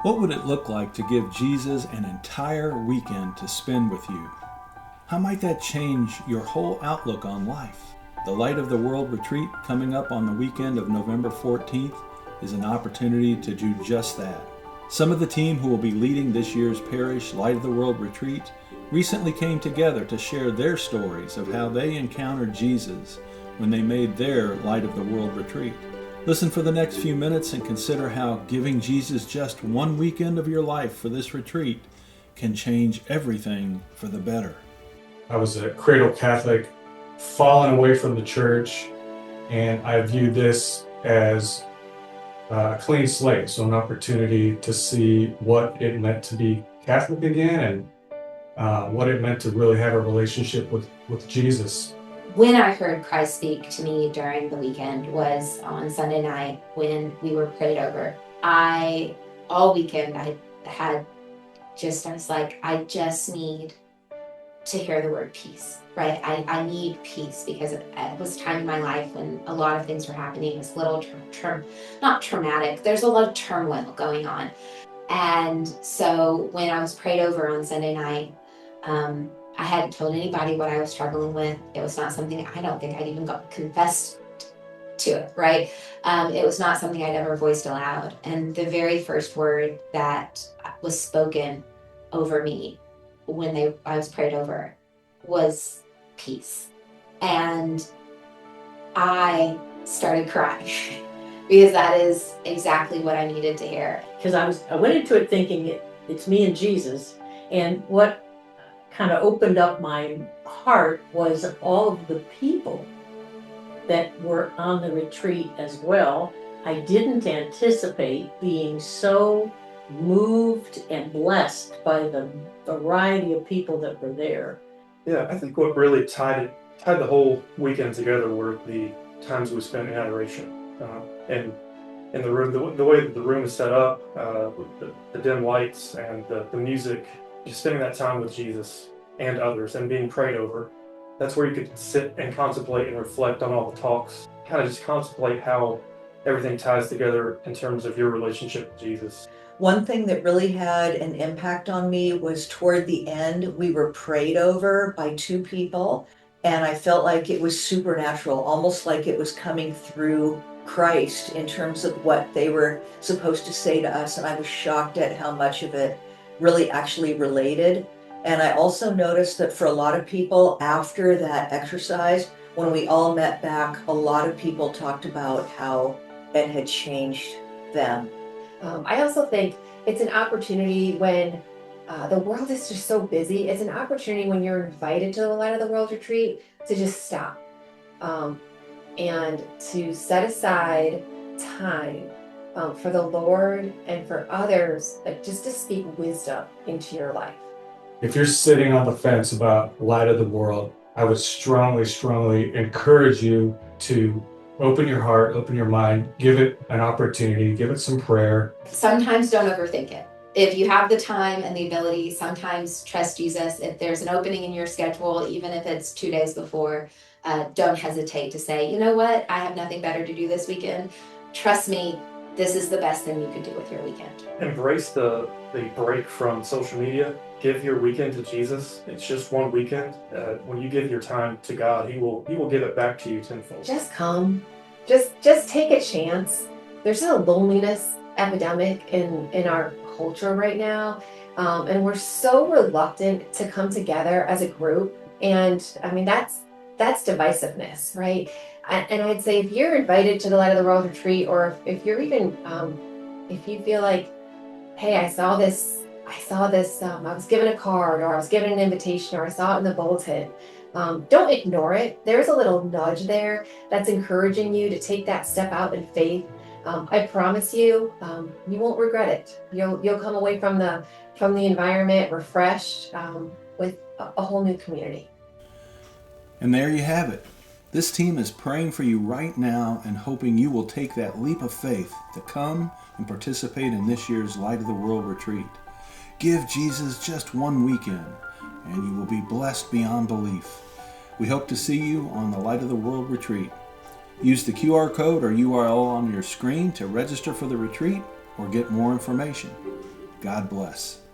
What would it look like to give Jesus an entire weekend to spend with you? How might that change your whole outlook on life? The Light of the World retreat coming up on the weekend of November 14th is an opportunity to do just that. Some of the team who will be leading this year's parish Light of the World retreat recently came together to share their stories of how they encountered Jesus when they made their Light of the World retreat. Listen for the next few minutes and consider how giving Jesus just one weekend of your life for this retreat can change everything for the better. I was a cradle Catholic, fallen away from the church, and I viewed this as a clean slate, so an opportunity to see what it meant to be Catholic again and what it meant to really have a relationship with Jesus. When I heard Christ speak to me during the weekend was on Sunday night when we were prayed over. All weekend, I was like, I just need to hear the word peace, right? I need peace because it was a time in my life when a lot of things were happening. It was a little not traumatic. There's a lot of turmoil going on. And so when I was prayed over on Sunday night, I hadn't told anybody what I was struggling with. It was not something, I don't think I'd even confessed to it, right? It was not something I'd ever voiced aloud. And the very first word that was spoken over me when I was prayed over was peace. And I started crying because that is exactly what I needed to hear. Because I went into it thinking it's me and Jesus, and what kind of opened up my heart was all of the people that were on the retreat as well. I didn't anticipate being so moved and blessed by the variety of people that were there. Yeah, I think what really tied the whole weekend together were the times we spent in adoration. And in the room, the way that the room is set up, with the dim lights and the music, just spending that time with Jesus and others and being prayed over. That's where you could sit and contemplate and reflect on all the talks, kind of just contemplate how everything ties together in terms of your relationship with Jesus. One thing that really had an impact on me was toward the end, we were prayed over by two people, and I felt like it was supernatural, almost like it was coming through Christ in terms of what they were supposed to say to us, and I was shocked at how much of it really actually related. And I also noticed that for a lot of people after that exercise, when we all met back, a lot of people talked about how it had changed them. I also think it's an opportunity when the world is just so busy. It's an opportunity when you're invited to the Light of the World retreat to just stop and to set aside time for the Lord and for others, just to speak wisdom into your life. If you're sitting on the fence about Light of the World, I would strongly encourage you to open your heart, open your mind, give it an opportunity, give it some prayer. Sometimes don't overthink it. If you have the time and the ability, sometimes trust Jesus. If there's an opening in your schedule, even if it's 2 days before, don't hesitate to say, you know what, I have nothing better to do this weekend. Trust me, this is the best thing you could do with your weekend. Embrace the break from social media. Give your weekend to Jesus. It's just one weekend. When you give your time to God, He will give it back to you tenfold. Just come. Just take a chance. There's a loneliness epidemic in our culture right now. And we're so reluctant to come together as a group. And I mean, that's divisiveness, right? And I'd say if you're invited to the Light of the World retreat, or if you're even, if you feel like, hey, I saw this, I was given a card, or I was given an invitation, or I saw it in the bulletin. Don't ignore it. There's a little nudge there that's encouraging you to take that step out in faith. I promise you, you won't regret it. You'll come away from the environment refreshed, with a whole new community. And there you have it. This team is praying for you right now and hoping you will take that leap of faith to come and participate in this year's Light of the World retreat. Give Jesus just one weekend, and you will be blessed beyond belief. We hope to see you on the Light of the World retreat. Use the QR code or URL on your screen to register for the retreat or get more information. God bless.